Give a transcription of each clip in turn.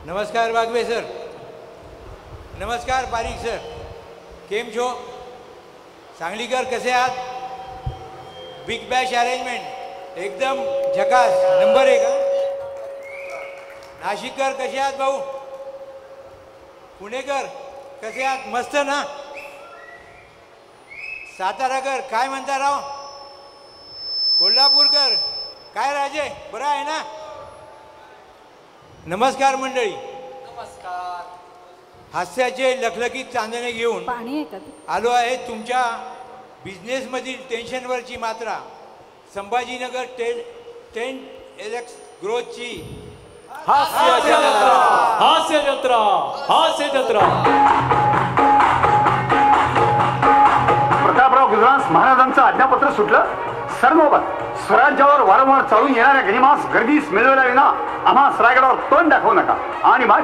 नमस्कार बागवे सर. नमस्कार पारीख सर. केम छो? सांगलीकर कसे आहात? बिग बॅश अरेंजमेंट एकदम झकास नंबर 1. नाशिककर कसे आहात भाऊ? पुणेकर कसे आहात? मस्त ना. साताराकर काय म्हणता राव? कोल्हापूरकर काय राजे बरं आहे ना? नमस्कार मंडळी. नमस्कार. हास्याचे लखलखीत चांदणे घेऊन आलो आहे तुमच्या बिझनेसमधील टेन्शनवरची मात्रा संभाजीनगर 10x ग्रोथची हास्य जत्रा, हास्य जत्रा, हास्य जत्रा. प्रतापराव गुजरांस महाराजांचं आज्ञापत्र सुटलं. सर्वोपत स्वराज्यावर वारंवार चालून येणाऱ्या गनिमास गर्दीस मिळवल्या विना आम्हा रायगडावर तोंड दाखवू नका. आणि मग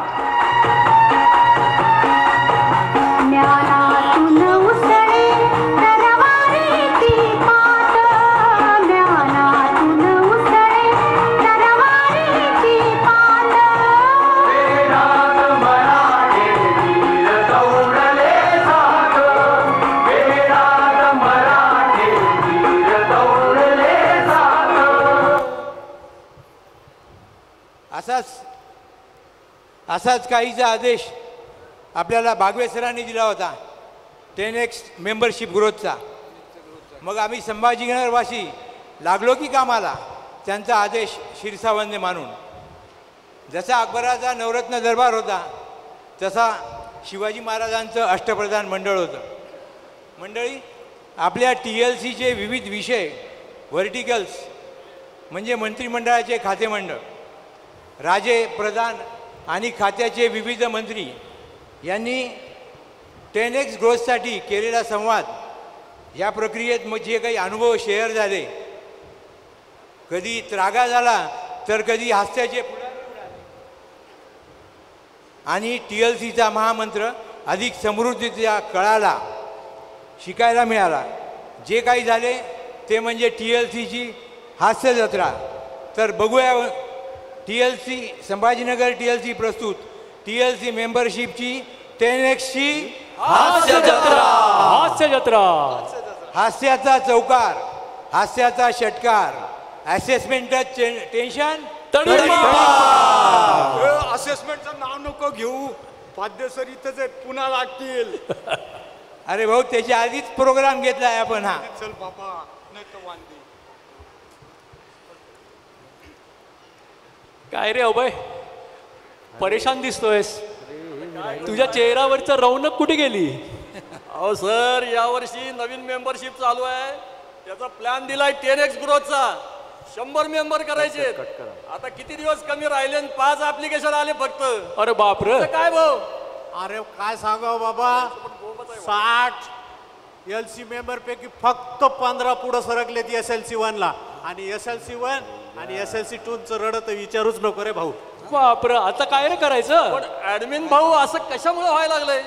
असाच काहीचा आदेश आपल्याला बागवे सरांनी दिला होता 10x मेंबरशिप ग्रोथचा. मग आम्ही संभाजीनगरवासी लागलो की कामाला त्यांचा आदेश शिरसावंदे मानून. जसा अकबराचा नवरत्न दरबार होता तसा शिवाजी महाराजांचं अष्टप्रधान मंडळ होतं. मंडळी आपल्या TLCचे विविध विषय व्हर्टिकल्स म्हणजे मंत्रिमंडळाचे खातेमंडळ, राजे प्रधान आणि खात्याचे विविध मंत्री यांनी 10x ग्रोथसाठी केलेला संवाद या प्रक्रियेत मग जे काही अनुभव शेअर झाले, कधी त्रागा झाला तर कधी हास्याचे पुढारी उडाले आणि TLCचा महामंत्र अधिक समृद्धीचा कळाला, शिकायला मिळाला. जे काही झाले ते म्हणजे TLCची हास्य जत्रा. तर बघूया TLC संभाजीनगर TLC प्रस्तुत TLC मेंबरशिपची 10xची हास्य जत्रा, हास्य जत्रा. हास्याचा चौकार, हास्याचा षटकार, असेसमेंटचं टेन्शन. असेसमेंटचं नाव नको घेऊ, पाद्यसर इथंच आहेत, पुन्हा लागतील. अरे भाऊ त्याच्या आधीच प्रोग्राम घेतलाय आपण. हा चल बाबा नाही तर वांदे. काय रे अभय, परेशान दिसतोयस. तुझ्या चेहऱ्यावरचं रौनक कुठे गेली? अहो सर, यावर्षी नवीन मेंबरशिप चालू आहे. त्याचा प्लॅन दिलाय 10x ग्रोथचा. 100 मेंबर करायचे. आता किती दिवस कमी राहिले? 5 ऍप्लिकेशन आले फक्त. अरे बापरे, काय भाऊ? अरे काय सांगाव बाबा, 60 LC मेंबर पैकी फक्त 15 पुढे सरकलेत SLC1 ला. आणि SLC1 आणि SLC2चं रडत विचारूच नको रे भाऊ. बापरे, आता काय रे करायचं? पण ऍडमिन भाऊ असं कशामुळे व्हायला लागलंय?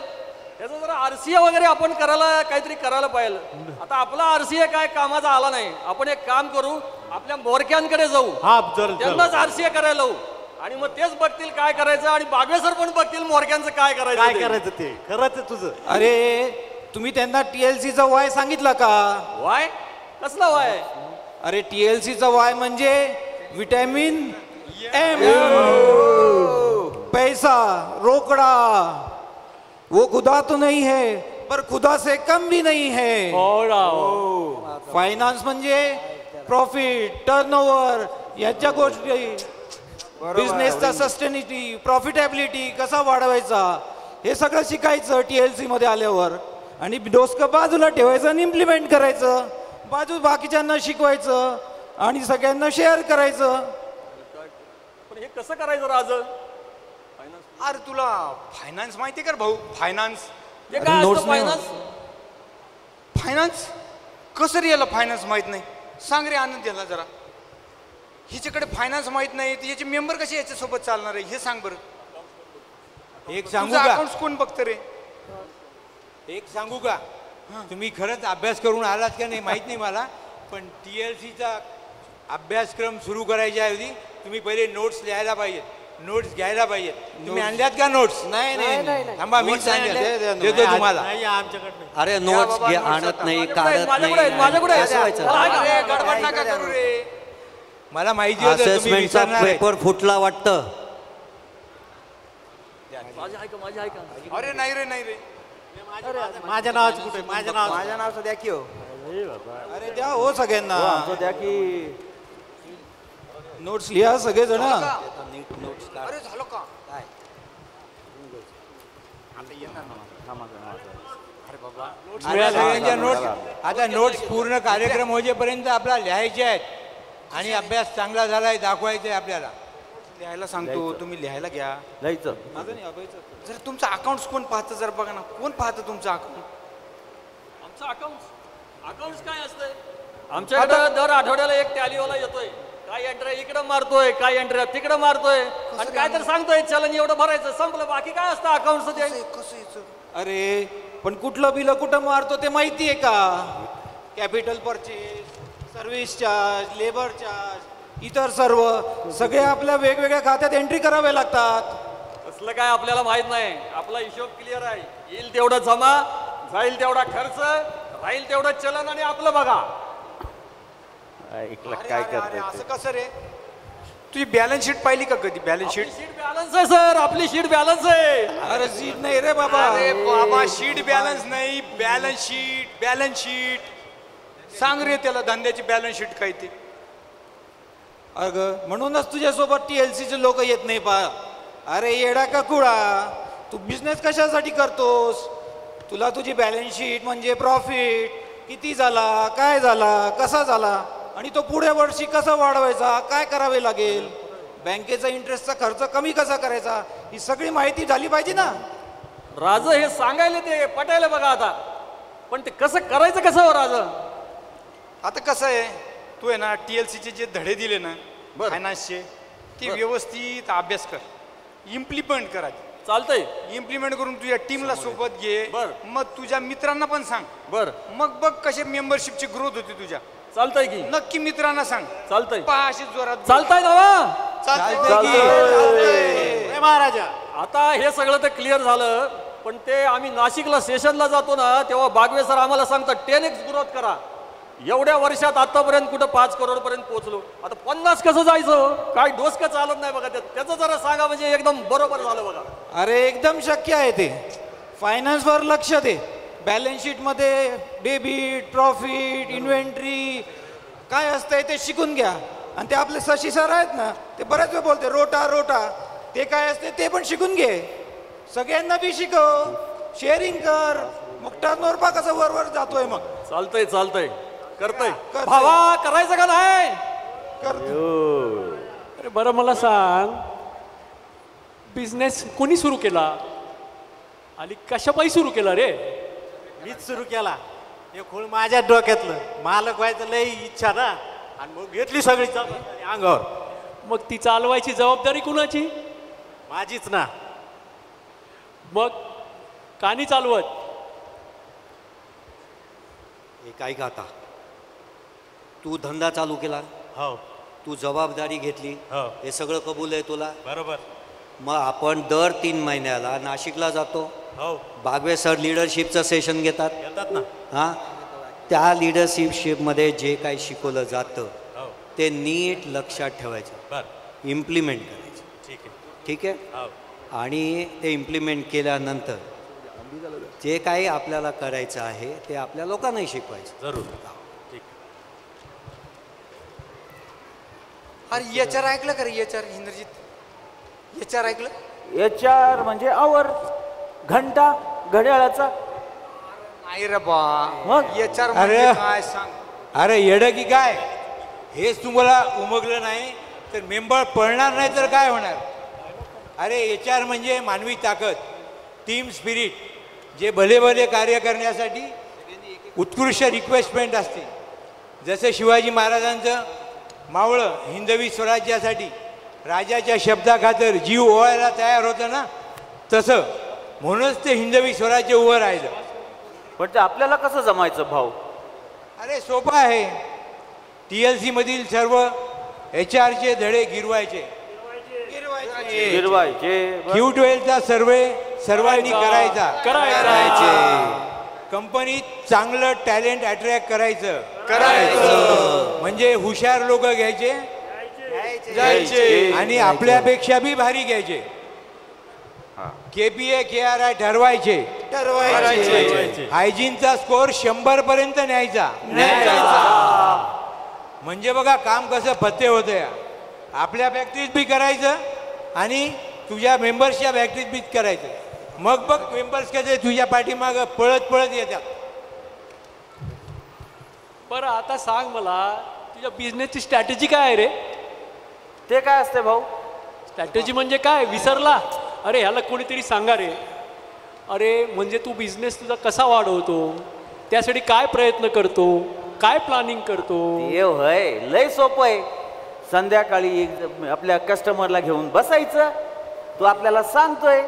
याचं जरा RCA वगैरे आपण काहीतरी करायला पाहिजे. आता आपला RCA काय कामाचा आला नाही. आपण एक काम करू, आपल्या मोरक्यांकडे जाऊ, त्यांनाच RCA करायला लावू आणि मग तेच बघतील काय करायचं. आणि बागवेसर पण बघतील मोरक्यांचं काय करायचं ते. खरंच तुझं. अरे तुम्ही त्यांना TLCचा वाय सांगितला का? वाय कसला वाय? अरे TLCचा वाय म्हणजे विटॅमिन M, पैसा रोकड़ा. वो खुदा तो नहीं है पर खुदा से कम भी नहीं है. फायनान्स म्हणजे प्रॉफिट, टर्नओव्हर याच्या गोष्टी, बिझनेसचा सस्टेनिटी, प्रॉफिटेबिलिटी कसा वाढवायचा हे सगळं शिकायचं TLC मध्ये आल्यावर. आणि डोसकं बाजूला ठेवायचं आणि इम्प्लिमेंट करायचं. बाकीच्यांना शिकवायचं आणि सगळ्यांना शेअर करायचं. पण हे कसं करायचं राज? अरे तुला फायनान्स माहिती का भाऊ? फायनान्स हे काय असतं फायनान्स? फायनान्स कसं रे? याला फायनान्स माहित नाही? सांग रे आनंद याला जरा. हिच्याकडे फायनान्स माहित नाही तर याचे मेंबर कसे याच्यासोबत चालणार आहे हे सांग बरं. एक सांगू का? अकाउंट्स कोण बघतं रे? एक सांगू का? तुम्ही खरंच अभ्यास करून आलात का नाही माहित नाही मला, पण TLCचा अभ्यासक्रम सुरू करायच्या ऐवजी तुम्ही पहिले नोट्स लिहायला पाहिजेत. नोट्स घ्यायला पाहिजेत. तुम्ही आणल्यात का नोट्स? नाही नाही थांबा, मी देतो तुम्हाला. नाही आमच्याकडे नाही. अरे नोट्स आणत नाही, काढत माझ्याकडे आहेत, नाही. माझ्याकडे आहेत. कसं व्हायचं? चला, ऐका. अरे, गडबड नका करू रे. मला माहिती होतं तुम्ही असेसमेंटचा विचारणार आहे. पेपर फुटला वाटतं. माझी ऐका. अरे नाही रे, नाही रे. माझ्या नावाचं कुठे माझ्या नावाचं माझ्या नावचं द्या की हो. अरे द्या हो सगळ्यांना आमचं द्या की. नोट्स लिहा सगळेजण. अरे झालं का? आता सगळ्यांच्या नोट्स, आता नोट्स पूर्ण कार्यक्रम होजेपर्यंत आपला लिहायचे आहेत आणि अभ्यास चांगला झालाय दाखवायचा आहे आपल्याला. लिहायला सांगतो, तुम्ही लिहायला घ्या. लिहायचं. जर तुमचं अकाउंट कोण पाहतं, जर बघा ना, कोण पाहतं तुमचं अकाउंट? आमचं अकाउंट काय असतंय? आमच्याकडे दर आठवड्याला एक टॅलीवाला येतोय. काय एंट्री इकडं मारतोय, काय एंट्री तिकडं मारतोय आणि काय तर सांगतोय चलन एवढं भरायचं, संपलं. बाकी काय असतं अकाउंटचं ते? अरे पण कुठलं बिल कुठं मारतो ते माहिती आहे का? Capital purchase, service charge, labour charge, इतर सर्व सगळे आपल्या वेगवेगळ्या खात्यात एंट्री करावे लागतात. असलं काय आपल्याला माहित नाही. आपला हिशोब क्लिअर आहे. येईल तेवढं जमा, जाईल तेवढा खर्च, राहील तेवढं चलन आणि आपलं बघा. काय करते? असं कसं रे? तुझी बॅलन्स शीट पाहिली का कधी? बॅलन्स शीट शीट बॅलन्स आहे सर, आपली शीट बॅलन्स आहे. अरे सीट नाही रे बाबा. अरे बाबा, शीट बॅलन्स नाही, बॅलन्स शीट. बॅलन्स शीट सांग रे त्याला, धंद्याची बॅलन्स शीट काय ते? अगं म्हणूनच तुझ्यासोबत TLCचे लोक येत नाही पा. अरे येडा का कुळा, तू बिझनेस कशासाठी करतोस? तुला तुझी बॅलन्स शीट म्हणजे प्रॉफिट किती झाला, काय झाला, कसा झाला आणि तो पुढे वर्षी कसा वाढवायचा, काय करावे लागेल, बँकेचा इंटरेस्टचा खर्च कमी कसा करायचा, ही सगळी माहिती झाली पाहिजे ना. राज हे सांगायला ते पटायला बघा आता, पण ते कसं करायचं कसं हो राज? आता कसं आहे, तू आहे ना TLCचे जे धडे दिले ना फायनान्सचे, ते व्यवस्थित अभ्यास कर, इम्प्लिमेंट करायचे. चालतंय. इम्प्लिमेंट करून तुझ्या टीमला सोबत घे. मग तुझ्या मित्रांना पण सांग. बर, मग बघ कशी मेंबरशिपची ग्रोथ होती तुझ्या. चालतंय की? नक्की मित्रांना सांग. चालतंय. पहा अशी जोरात. चालतंय ना वा? ए महाराजा, आता हे सगळं तर क्लिअर झालं, पण ते आम्ही नाशिकला सेशनला जातो ना, तेव्हा बागवे सर आम्हाला सांगतात 10x ग्रोथ करा. एवढ्या वर्षात आतापर्यंत कुठं 5 करोड पर्यंत पोहोचलो, आता 50 कसं जायचं? काय डोसकं चालत नाही बघा. त्याचं जरा सांगा, म्हणजे एकदम बरोबर झालं बघा. अरे एकदम शक्य आहे ते. फायनान्सवर लक्ष दे. बॅलन्स शीटमध्ये डेबिट, प्रॉफिट, इन्व्हेंटरी काय असतंय ते शिकून घ्या. आणि ते आपले शशी सर आहेत ना, ते बऱ्याच वेळ बोलते रोटा ते काय असते ते पण शिकून घे. सगळ्यांना बी शिकव, शेअरिंग कर. मुक्तार नोरपा कसं वर जातोय मग. चालतंय करतोय. भावा करायचं का नाही? अरे बरं मला सांग, बिझनेस कोणी सुरू केला आणि कशापायी सुरू केला रे? मीच सुरू केला. हे खूळ माझ्या डोक्यातलं. मालक व्हायचं लई इच्छा ना, आणि मग घेतली सगळी जबाबदारी अंगावर. मग ती चालवायची जबाबदारी कुणाची? माझीच ना. मग कानी चालवत? हे काय का आता तू धंदा चालू केला, हो तू जबाबदारी घेतली, हो हे सगळं कबूल आहे तुला. बरोबर. मग आपण दर 3 महिन्याला नाशिकला जातो. हो बागवे सर लिडरशिपचं सेशन घेतात. येतात ना. हां, त्या लिडरशिपमध्ये जे काही शिकवलं जातं हो ते नीट लक्षात ठेवायचं, बर, इम्प्लिमेंट करायचं. ठीक आहे. ठीक आहे. हो आणि ते इम्प्लिमेंट केल्यानंतर जे काही आपल्याला करायचं आहे ते आपल्या लोकांनाही शिकवायचं. जरूर. ठीक. अरे HR ऐकलं का रे? HR इंद्रजित, HR ऐकलं? HR म्हणजे आवर, घंटा, घड्याळाचा. नाही रे बा, मग? HR अरे. म्हणजे काय सांग. अरे येडं की काय? हेच तुम्हाला उमगलं नाही तर मेंबर पळणार नाही तर काय होणार? अरे HR म्हणजे मानवी ताकद, टीम स्पिरिट, जे भले भले कार्य करण्यासाठी उत्कृष्ट रिक्वेस्टमेंट असते. जसं शिवाजी महाराजांचं मावळं हिंदवी स्वराज्यासाठी राजाच्या शब्दाखातर जीव ओवायला तयार होतं ना, तसं म्हणूनच ते हिंदवी स्वराज्य उभं राहिलं. पण ते आपल्याला कसं जमायचं भाऊ? अरे सोपं आहे. TLC मधील सर्व HRचे धडे गिरवायचे. गिरवायचे Q12चा सर्वे सर्वांनी करायचा. करायचं. कंपनीत चांगलं टॅलेंट अट्रॅक्ट करायचं म्हणजे हुशार लोक घ्यायचे आणि आपल्यापेक्षा बी भारी घ्यायचे. KPA KRI ठरवायचे. हायजीनचा स्कोअर 100 पर्यंत न्यायचा. म्हणजे बघा काम कसं फत्ते होतं. आपल्या फॅक्टरीत बी करायचं आणि तुझ्या मेंबर्सच्या फॅक्टरीत बी करायचं. मग बघ मेंबर्स कसे तुझ्या पाठीमाग पळत पळत येतात. बरं आता सांग मला तुझ्या बिझनेसची स्ट्रॅटेजी काय आहे रे? ते काय असते भाऊ? स्ट्रॅटेजी म्हणजे काय विसरला? अरे ह्याला कोणीतरी सांगा रे. अरे म्हणजे तू बिझनेस तुझा कसा वाढवतो, त्यासाठी काय प्रयत्न करतो, काय प्लॅनिंग करतो? हे होय लय सोपं आहे. संध्याकाळी आपल्या कस्टमरला घेऊन बसायचं. तो आपल्याला सांगतोय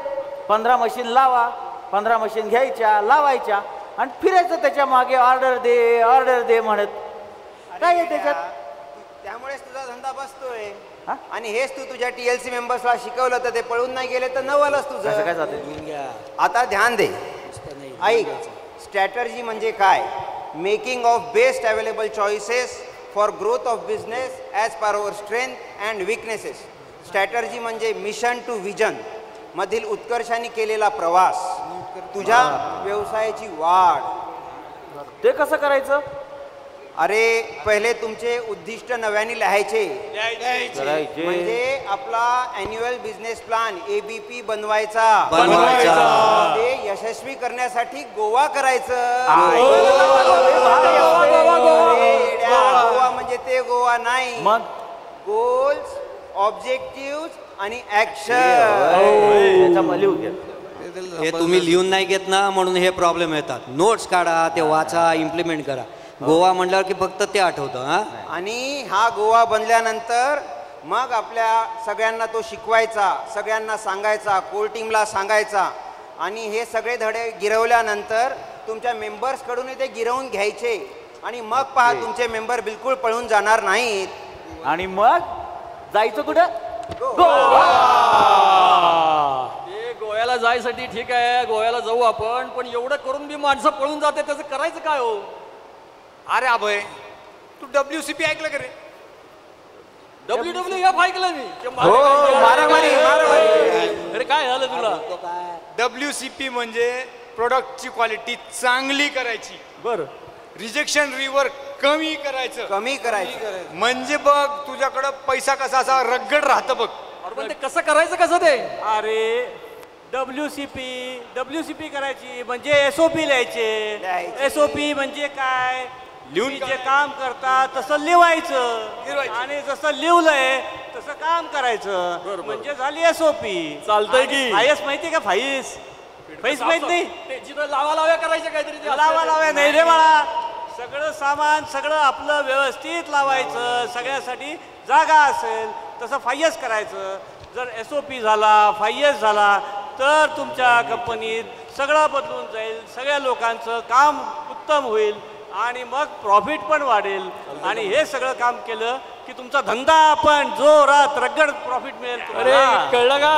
15 मशीन लावा, 15 मशीन घ्यायच्या लावायच्या आणि फिरायचं त्याच्या मागे ऑर्डर दे म्हणत. काय आहे त्याच्यात? त्यामुळेच तुझा धंदा बसतोय. आणि हेच तू तुझ्या TLC मेंबर्सला शिकवलं तर ते पळून नाही गेले तर नवलच तुझं. काय जाते? आता ध्यान दे, ऐक. स्ट्रॅटर्जी म्हणजे काय? Making of best available choices for growth of business as per our strength and weaknesses. Strategy म्हणजे मिशन टू विजन मधील उत्कर्षाने केलेला प्रवास, तुझ्या व्यवसायाची वाढ. ते कसं करायचं? अरे पहिले तुमचे उद्दिष्ट नव्याने लिहायचे. म्हणजे आपला ॲन्युअल बिझनेस प्लॅन ABP बनवायचा. ते यशस्वी करण्यासाठी गोवा करायचं. गोवा म्हणजे ते गोवा नाही, मग गोल्स, ऑब्जेक्टिव्ह आणि ऍक्शन. हे तुम्ही लिहून नाही घेत ना म्हणून हे प्रॉब्लेम येतात. नोट्स काढा, ते वाचा, इम्प्लिमेंट करा. गोवा म्हणल्यावर की फक्त ते आठवतं. आणि हा गोवा बनल्यानंतर मग आपल्या सगळ्यांना तो शिकवायचा, सगळ्यांना सांगायचा, कोर टीमला सांगायचा. आणि हे सगळे धडे गिरवल्यानंतर तुमच्या मेंबर्सकडून ते गिरवून घ्यायचे. आणि मग पहा तुमचे मेंबर बिलकुल पळून जाणार नाहीत. आणि मग जायचं कुठं? ते गोव्याला जायसाठी ठीक आहे, गोव्याला जाऊ आपण. पण एवढं करून बी माणसं पळून जाते, त्याचं करायचं काय हो? अरे अभय, तू WCP ऐकलं का रे? WWF ऐकलं मी. अरे काय झालं तुला? WCP म्हणजे प्रोडक्टची क्वालिटी चांगली करायची. बरं. रिजेक्शन रिवर्क कमी करायचं. म्हणजे बघ तुझ्याकडं पैसा कसा असा रगड राहतं बघ. पण ते कसं करायचं कसं ते? अरे WCP करायची म्हणजे SOP लिहायचे. SOP म्हणजे काय? लिहून जे काम करतात तसं लिहायचं आणि जसं लिहलंय तसं काम करायचं म्हणजे झाली SOP. चालतंय की? फाईस माहिती का? फाईस माहित नाही? लावा करायचं काहीतरी. लावा नाही रे बाळा. सगळं सामान सगळं आपलं व्यवस्थित लावायचं. सगळ्यासाठी जागा असेल तसं फाईस करायचं. जर SOP झाला, फाईस झाला तर तुमच्या कंपनीत सगळं बदलून जाईल. सगळ्या लोकांचं काम उत्तम होईल आणि मग प्रॉफिट पण वाढेल. आणि हे सगळं काम केलं की तुमचा धंदा पण जोरात रगड प्रॉफिट मिळेल. अरे कळलं का?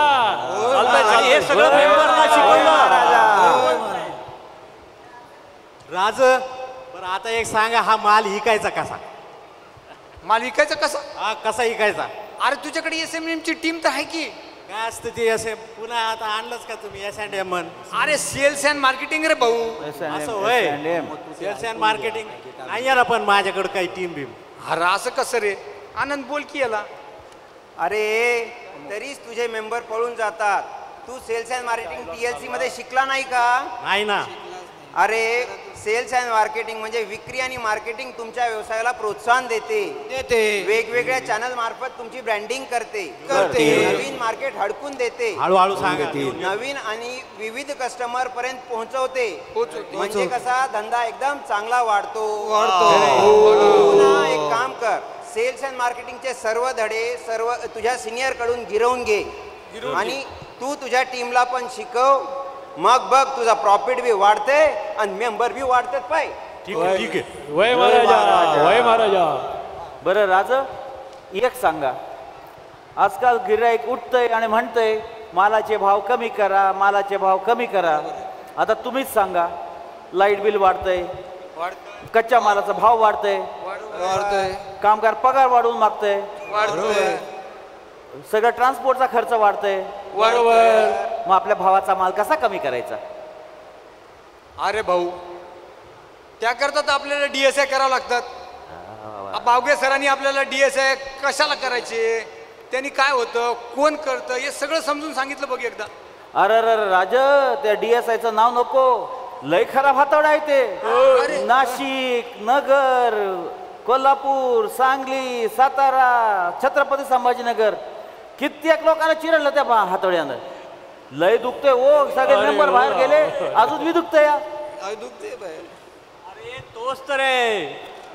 हे सगळं मेंबरला शिकवलं. राज, बरं आता एक सांगा, हा माल विकायचा कसा? माल विकायचा कसा? हा कसा विकायचा? अरे तुझ्याकडे SMM ची टीम तर आहे की. काय असतं ते असे? पुन्हा आता आणलंच का तुम्ही S&M? अरे सेल्स अँड मार्केटिंग रे भाऊ. असं होय? सेल्स अँड मार्केटिंग नाही आहे ना पण माझ्याकडे काही टीम बीम. अरे असं कसं रे? आनंद बोल की याला. अरे तरीच तुझे मेंबर पळून जातात. तू सेल्स अँड मार्केटिंग TLC मध्ये शिकला नाही का? नाही ना. अरे सेल्स अँड मार्केटिंग म्हणजे विक्री आणि मार्केटिंग तुमच्या व्यवसायाला प्रोत्साहन देते. वेगवेगळ्या चॅनल मार्फत तुमची ब्रँडिंग करते. नवीन मार्केट हडकून देते. हळूहळू सांगा. नवीन आणि विविध कस्टमर पर्यंत पोहोचवते. म्हणजे कसा धंदा एकदम चांगला वाढतो. पुन्हा एक काम कर, सेल्स अँड मार्केटिंगचे सर्व धडे सर्व तुझ्या सिनियर कडून गिरवून घे आणि तू तुझ्या टीमला पण शिकव. मग बघ तुझा प्रॉफिट बी वाढते आणि मेंबर बी वाढतात. पाय ठीक आहे. वय महाराजा. बरं राज, एक सांगा, आजकाल गिऱ्हाईक उठतंय आणि म्हणतंय मालाचे भाव कमी करा, मालाचे भाव कमी करा. आता तुम्हीच सांगा, लाईट बिल वाढतंय, कच्च्या मालाचा भाव वाढतंय, कामगार पगार वाढवून मागतंय, सगळं ट्रान्सपोर्टचा खर्च वाढतंय. बरोबर. मग आपल्या भावाचा माल कसा कमी करायचा? अरे भाऊ, त्याकरता तर आपल्याला DSI करावं लागतात. बावगे सरांनी आपल्याला DSI कशाला करायचे, त्यांनी काय होतं, कोण करतं, हे सगळं समजून सांगितलं बघ एकदा. अरे राज, त्या DSIचं नाव नको, लय खराब हातोड आहे ते. नाशिक, नगर, कोल्हापूर, सांगली, सातारा, छत्रपती संभाजीनगर, कित्येक लोकांना चिरडलं त्या हातोड्यानं. लय दुखते ओ, सगळे मेंबर बाहेर गेले, अजून मी दुखतंय. अरे तोच तर आहे,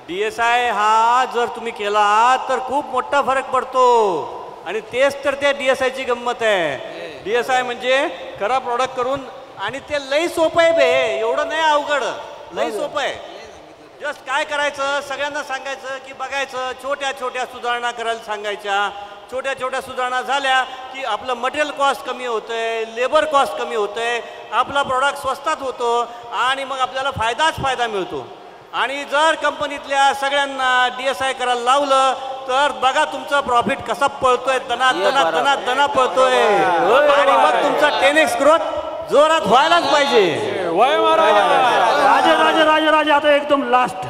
DSI हा जर तुम्ही केला तर खूप मोठा फरक पडतो. आणि तेच तर त्या DSIची गंमत आहे. DSI म्हणजे खरा प्रॉडक्ट करून, आणि ते लई सोपं आहे बे, एवढं नाही अवघड, लई सोपं आहे. जस्ट काय करायचं, सगळ्यांना सांगायचं की बघायचं, छोट्या छोट्या सुधारणा करायला सांगायच्या. छोट्या छोट्या सुधारणा झाल्या की आपलं मटेरियल कॉस्ट कमी होतंय, लेबर कॉस्ट कमी होतंय, आपला प्रॉडक्ट स्वस्तात होतो आणि मग आपल्याला फायदाच फायदा मिळतो. आणि जर कंपनीतल्या सगळ्यांना DSI करायला लावलं तर बघा तुमचा प्रॉफिट कसा पळतोय, दना पळतोय. आणि मग तुमचा 10x ग्रोथ जोरात व्हायलाच पाहिजे. राजे आता एकदम लास्ट,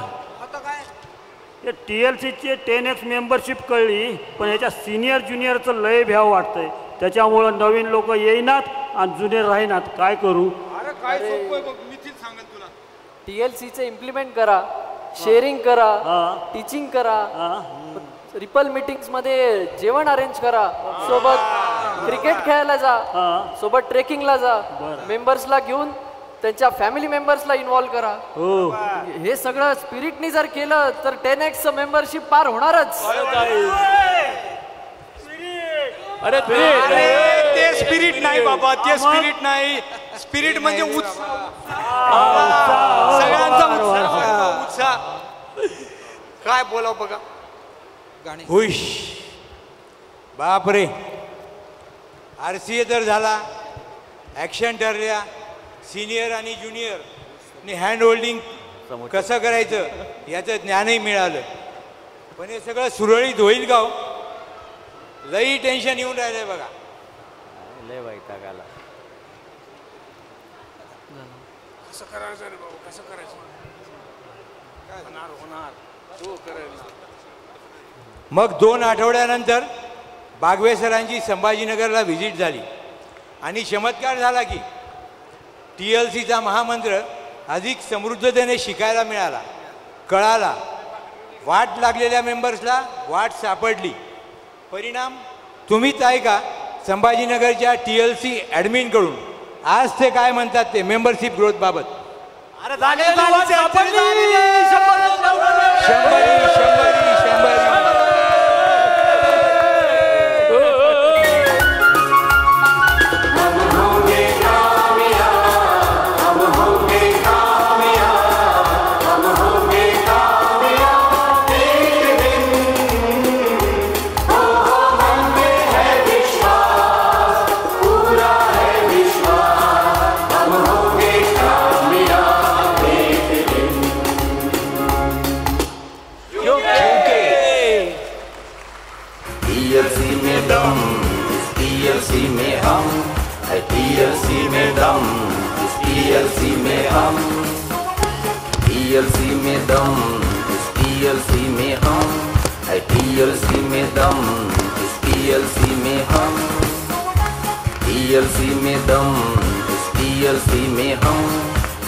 TLCची 10x मेंबरशिप कळली, पण याच्या सिनियर ज्युनियरचं लय भ्याव वाटतंय. त्याच्यामुळं नवीन लोक येईनात आणि जुने राहीनात. काय करू? TLCचे इम्प्लिमेंट करा, शेअरिंग करा, टीचिंग करा, रिपल मीटिंग्स मध्ये जेवण अरेंज करा, सोबत क्रिकेट खेळायला जा, सोबत ट्रेकिंगला जा, मेंबर्सला घेऊन त्यांच्या फॅमिली मेंबर्सला इन्व्हॉल्व करा. हे सगळं स्पिरिटनी जर केलं तर 10x मेंबरशिप पार होणारच. अरे ते स्पिरिट नाही बाबा, ते स्पिरिट नाही. स्पिरिट म्हणजे सगळ्यांचा उत्साह. काय बोलाव बघा. हुश, बापरे, RCA तर झाला, ॲक्शन ठरल्या, सिनियर आणि ज्युनियर हँड होल्डिंग कसं करायचं याचं ज्ञानही मिळालं. पण हे सगळं सुरळीत होईल का हो? लई टेन्शन येऊन राहिलंय बघा. लय वैताग आला. कसं करायचं रे बाबा, कसं करायचं? होणार तो करेल. मग 2 आठवड्यानंतर बागवे सरांची संभाजीनगरला व्हिजिट झाली आणि चमत्कार झाला की TLCचा महामंत्र अधिक समृद्धतेने शिकायला मिळाला, कळाला. वाट लागलेल्या मेंबर्सला वाट सापडली. परिणाम तुम्हीच ऐका संभाजीनगरच्या TLC ॲडमिनकडून. आज ते काय म्हणतात ते मेंबरशिप ग्रोथ बाबत.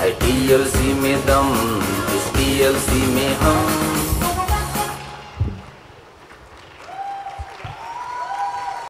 अरे TLC में दम, इस TLC में हम